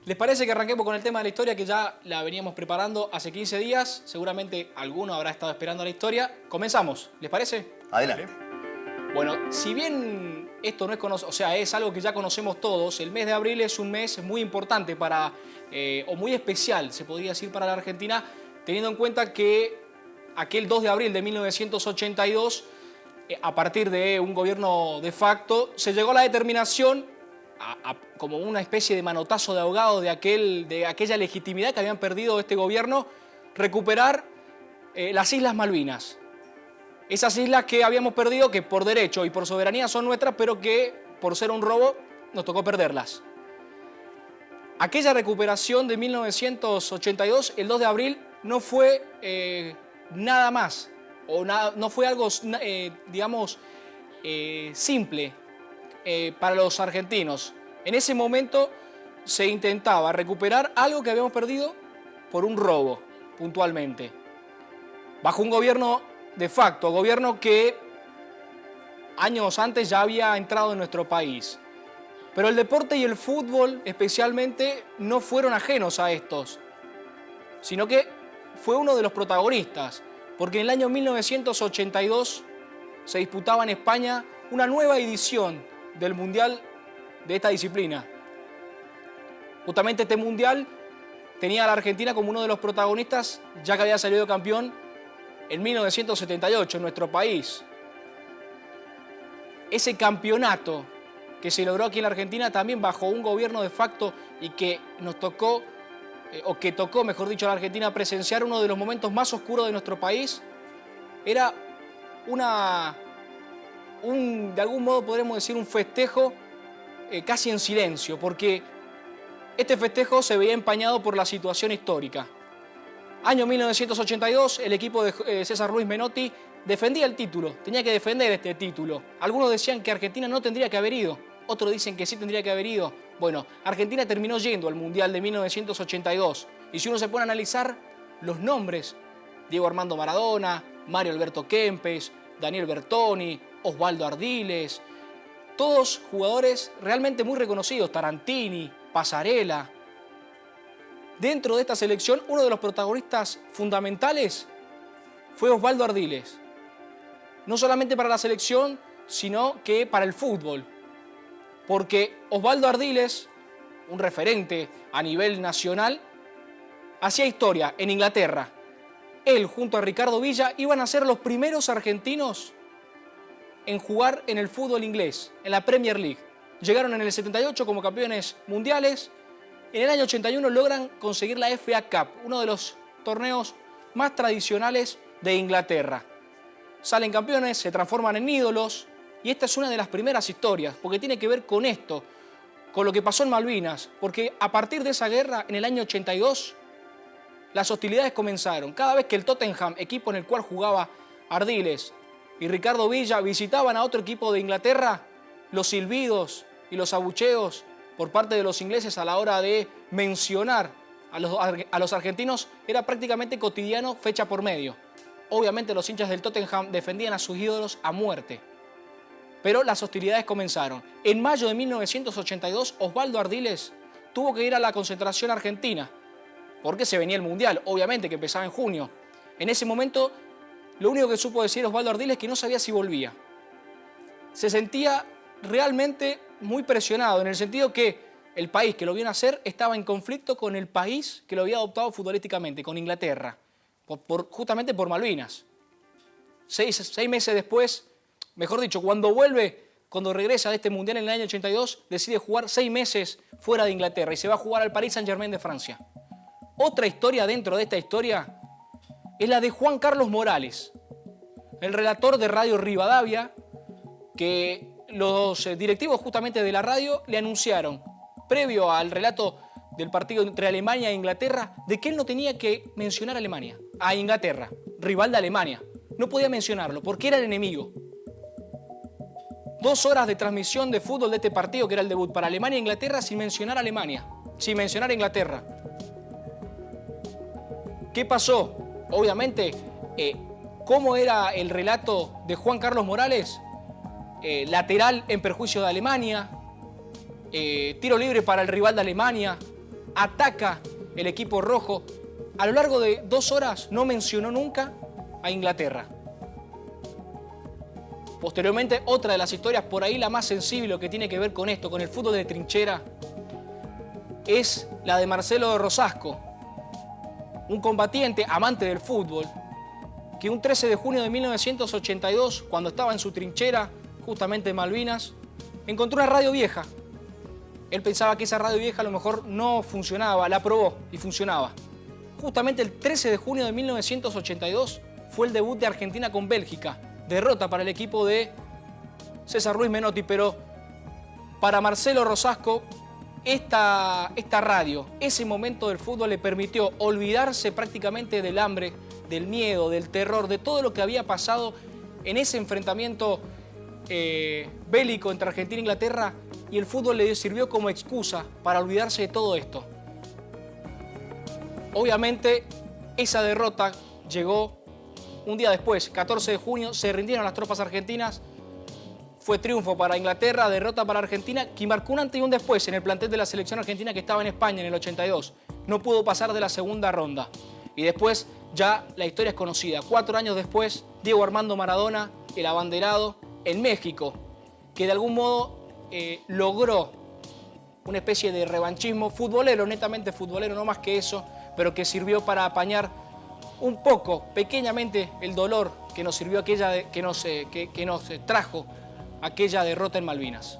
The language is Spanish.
¿Les parece que arranquemos con el tema de la historia que ya la veníamos preparando hace 15 días? Seguramente alguno habrá estado esperando la historia. Comenzamos, ¿les parece? Adelante. Bueno, si bien esto no es es algo que ya conocemos todos, el mes de abril es un mes muy importante o muy especial, se podría decir, para la Argentina, teniendo en cuenta que aquel 2 de abril de 1982, a partir de un gobierno de facto, se llegó a la determinación, como una especie de manotazo de ahogado de aquella legitimidad que habían perdido este gobierno, recuperar las Islas Malvinas. Esas islas que habíamos perdido, que por derecho y por soberanía son nuestras, pero que por ser un robo nos tocó perderlas. Aquella recuperación de 1982, el 2 de abril, no fue nada más, no fue algo, simple para los argentinos. En ese momento se intentaba recuperar algo que habíamos perdido por un robo, puntualmente. Bajo un gobierno de facto, gobierno que años antes ya había entrado en nuestro país. Pero el deporte y el fútbol especialmente no fueron ajenos a estos, sino que fue uno de los protagonistas, porque en el año 1982 se disputaba en España una nueva edición del Mundial de esta disciplina. Justamente este Mundial tenía a la Argentina como uno de los protagonistas, ya que había salido campeón en 1978 en nuestro país. Ese campeonato que se logró aquí en la Argentina también bajo un gobierno de facto y que nos tocó, mejor dicho, a la Argentina presenciar uno de los momentos más oscuros de nuestro país, era de algún modo podremos decir un festejo casi en silencio, porque este festejo se veía empañado por la situación histórica. Año 1982, el equipo de César Luis Menotti defendía el título, tenía que defender este título. Algunos decían que Argentina no tendría que haber ido, otros dicen que sí tendría que haber ido. Bueno, Argentina terminó yendo al Mundial de 1982. Y si uno se pone a analizar los nombres, Diego Armando Maradona, Mario Alberto Kempes, Daniel Bertoni, Osvaldo Ardiles, todos jugadores realmente muy reconocidos, Tarantini, Pasarela. Dentro de esta selección, uno de los protagonistas fundamentales fue Osvaldo Ardiles. No solamente para la selección, sino que para el fútbol. Porque Osvaldo Ardiles, un referente a nivel nacional, hacía historia en Inglaterra. Él, junto a Ricardo Villa, iban a ser los primeros argentinos en jugar en el fútbol inglés, en la Premier League. Llegaron en el 78 como campeones mundiales. En el año 81 logran conseguir la FA Cup, uno de los torneos más tradicionales de Inglaterra. Salen campeones, se transforman en ídolos, y esta es una de las primeras historias, porque tiene que ver con esto, con lo que pasó en Malvinas, porque a partir de esa guerra, en el año 82, las hostilidades comenzaron. Cada vez que el Tottenham, equipo en el cual jugaba Ardiles y Ricardo Villa, visitaban a otro equipo de Inglaterra, los silbidos y los abucheos por parte de los ingleses a la hora de mencionar a los argentinos era prácticamente cotidiano, fecha por medio. Obviamente los hinchas del Tottenham defendían a sus ídolos a muerte. Pero las hostilidades comenzaron. En mayo de 1982, Osvaldo Ardiles tuvo que ir a la concentración argentina, porque se venía el Mundial, obviamente, que empezaba en junio. En ese momento, lo único que supo decir Osvaldo Ardiles es que no sabía si volvía. Se sentía realmente muy presionado, en el sentido que el país que lo vio nacer estaba en conflicto con el país que lo había adoptado futbolísticamente, con Inglaterra, justamente por Malvinas. Seis meses después, mejor dicho, cuando regresa de este Mundial en el año 82, decide jugar 6 meses fuera de Inglaterra y se va a jugar al Paris Saint-Germain de Francia. Otra historia dentro de esta historia es la de Juan Carlos Morales, el relator de Radio Rivadavia, que los directivos justamente de la radio le anunciaron, previo al relato del partido entre Alemania e Inglaterra, de que él no tenía que mencionar a Inglaterra, rival de Alemania. No podía mencionarlo porque era el enemigo. 2 horas de transmisión de fútbol de este partido, que era el debut para Alemania e Inglaterra, sin mencionar a Alemania, sin mencionar a Inglaterra. ¿Qué pasó? Obviamente, ¿cómo era el relato de Juan Carlos Morales? Lateral en perjuicio de Alemania, tiro libre para el rival de Alemania, ataca el equipo rojo. A lo largo de 2 horas no mencionó nunca a Inglaterra. Posteriormente, otra de las historias, por ahí la más sensible, que tiene que ver con esto, con el fútbol de trinchera, es la de Marcelo de Rosasco, un combatiente, amante del fútbol, que un 13 de junio de 1982, cuando estaba en su trinchera, justamente en Malvinas, encontró una radio vieja. Él pensaba que esa radio vieja a lo mejor no funcionaba, la probó y funcionaba. Justamente el 13 de junio de 1982 fue el debut de Argentina con Bélgica. Derrota para el equipo de César Luis Menotti, pero para Marcelo Rosasco esta radio, ese momento del fútbol le permitió olvidarse prácticamente del hambre, del miedo, del terror, de todo lo que había pasado en ese enfrentamiento bélico entre Argentina e Inglaterra, y el fútbol le sirvió como excusa para olvidarse de todo esto. Obviamente, esa derrota llegó un día después, 14 de junio, se rindieron las tropas argentinas, fue triunfo para Inglaterra, derrota para Argentina, que marcó un antes y un después en el plantel de la selección argentina que estaba en España en el 82. No pudo pasar de la segunda ronda. Y después ya la historia es conocida. 4 años después, Diego Armando Maradona, el abanderado, en México, que de algún modo logró una especie de revanchismo futbolero, netamente futbolero, no más que eso, pero que sirvió para apañar un poco, pequeñamente, el dolor que nos sirvió que nos trajo aquella derrota en Malvinas.